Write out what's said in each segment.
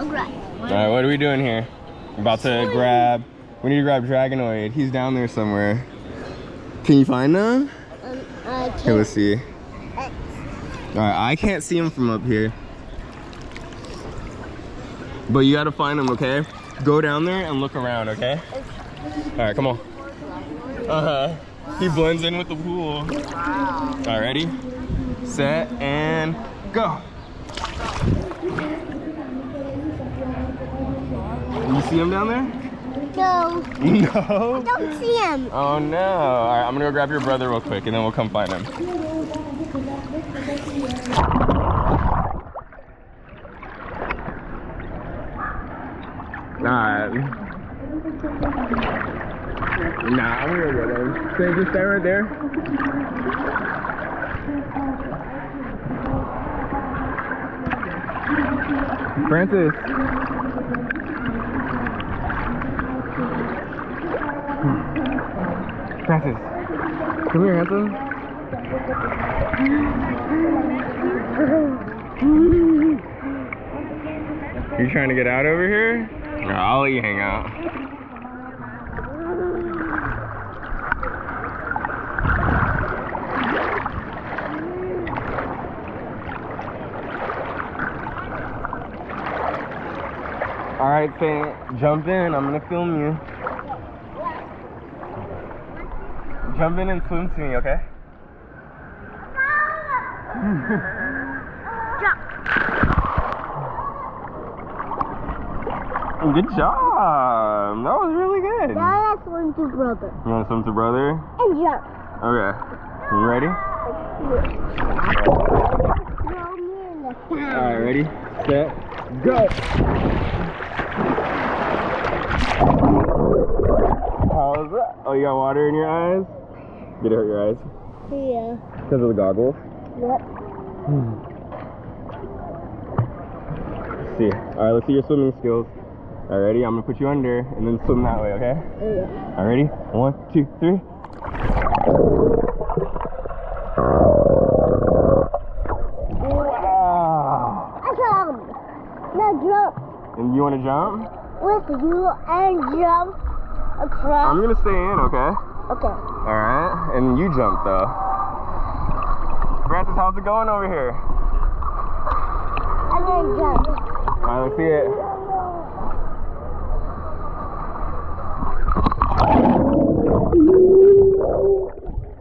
right. Alright, what are we doing here? We're about to grab, we need to grab Dragonoid. He's down there somewhere. Can you find him? Okay, let's see. Alright, I can't see him from up here. But you gotta find him, okay? Go down there and look around, okay? Alright, come on. He blends in with the pool. Alright, ready? Set, and go. You see him down there? No. No? I don't see him. Oh no. Alright, I'm gonna go grab your brother real quick and then we'll come find him. Alright. Nah, I'm gonna go get him. So just stay right there. Francis. Francis. Come here, handsome. You trying to get out over here? No, I'll let you hang out. Alright, Saint, jump in. I'm gonna film you. Jump in and swim to me, okay? Good job. That was really good. Now let's swim to brother. You want to swim to brother? And jump. Okay. You ready? Alright, ready? Set, go! How's that? Oh, you got water in your eyes? Did it hurt your eyes? Yeah. Because of the goggles? Yep. Let's see. Alright, let's see your swimming skills. Alright, ready? I'm gonna put you under and then swim that way, okay? Yeah. Alright, ready? 1, 2, 3. Wow! I come. Now jump. And you wanna jump? With you and jump across. I'm gonna stay in, okay? Okay. Alright, and you jump though. Francis, how's it going over here? I'm gonna jump. Alright, let's see it.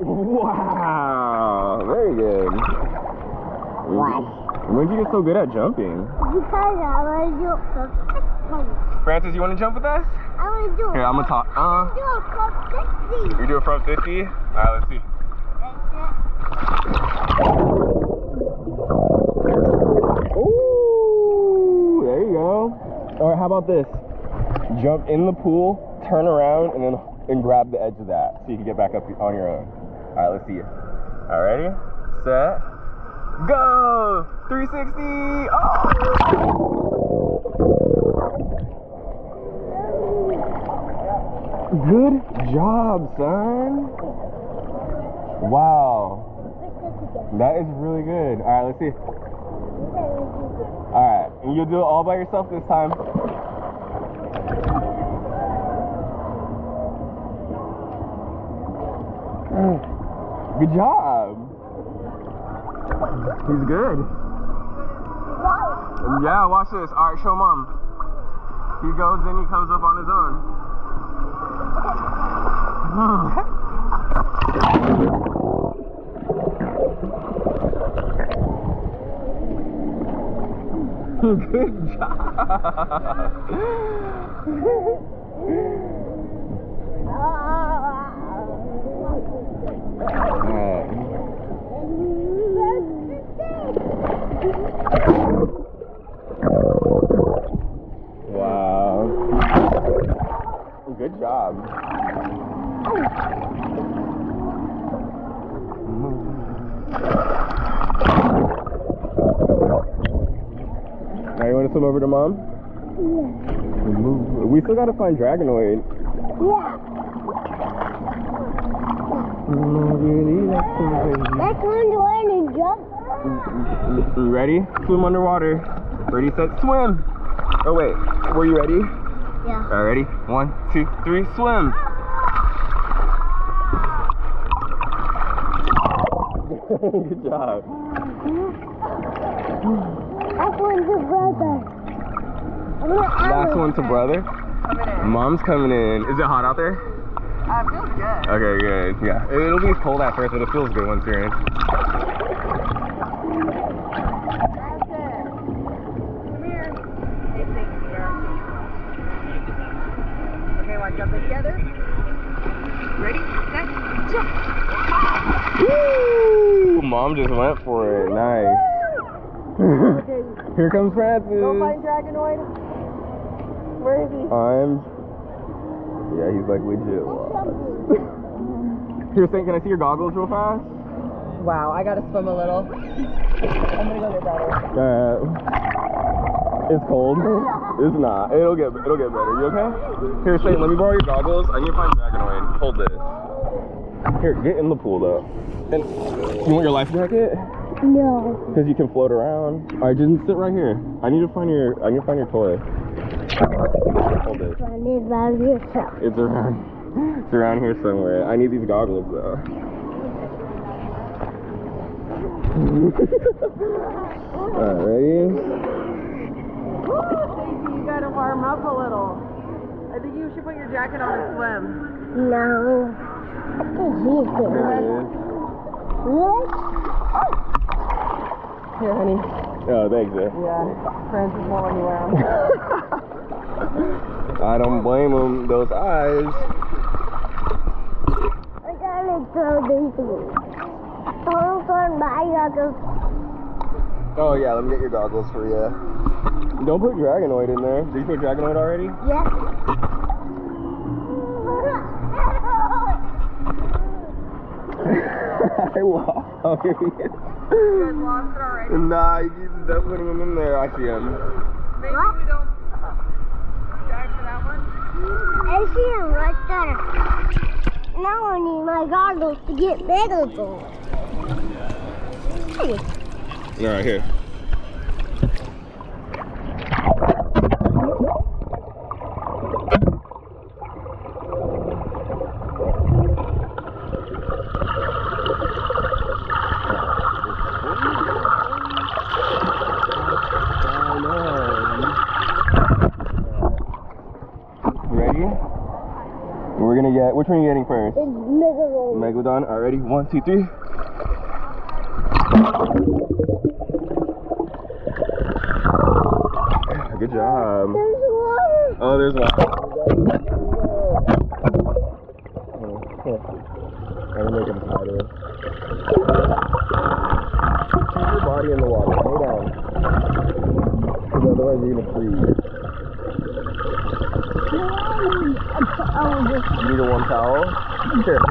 Wow, very good. Why? When did you get so good at jumping? Because I want to do it for 50. Francis, you want to jump with us? I want to do it. Here, I'm gonna talk. I want to do it for 50. You do it from 50? Alright, let's see. Ooh, there you go. Alright, how about this? Jump in the pool, turn around, and grab the edge of that so you can get back up on your own. Alright, let's see it. Alright, ready? Set, go! 360! Oh! Good job, son. Wow. That is really good. Alright, let's see. Alright, and you'll do it all by yourself this time. Good job. He's good. Yeah, watch this. Alright, show mom. He goes in, he comes up on his own. Good job. Wow. Good job. Now you want to swim over to mom? Yeah. We still gotta find Dragonoid. Yeah. That's one to learn and jump. Ready? Swim underwater. Ready, set, swim. Oh wait, were you ready? Yeah. All right, ready? 1, 2, 3, swim. Good job. Last one to brother. Last one to brother. Mom's coming in. Is it hot out there? It feels good. Okay, good. Yeah, it'll be cold at first, but it feels good once you're in. That's it. Come here. Hey, thank you. Okay, want to jump in together? Ready, set, jump. Woo! Mom just went for it. Nice. Okay. Here comes Francis. Go find Dragonoid. Where is he? Yeah, he's like legit lost. Here, Saint, can I see your goggles real fast? Wow, I gotta swim a little. I'm gonna go get better. It's cold. It's not. It'll get better. You okay? Here, Saint, let me borrow your goggles. I need to find Dragonoid. Hold this. Here, get in the pool though. And you want your life jacket? No. Because you can float around. Alright, just sit right here. I need to find your toy. Hold it. I need about yourself. It's around here somewhere. I need these goggles though. Alright, ready? Stacey, you gotta warm up a little. I think you should put your jacket on and swim. No. I can see it. There it is. What? Here, honey. Oh, thanks, eh? Yeah, Francis won't let me wear them. I don't blame him. Those eyes. I gotta throw these things. Hold on, my goggles. Oh yeah, let me get your goggles for you. Don't put Dragonoid in there. Did you put Dragonoid already? Yes. I lost. Oh, here he is. You guys lost it already? Nah, he's definitely putting him in there. I see him. Maybe we don't dive for that one? I see him right there. Now I need my goggles to get bigger goals. Hey. Alright, here. Ready? We're gonna get, which one are you getting first? It's Megalodon. Megalodon. Alright, ready? 1, 2, 3. Good job. There's water. Oh, there's water. I'm making powder. Keep your body in the water. Lay down. Because otherwise you're gonna freeze. Oh, You need a warm towel? Here.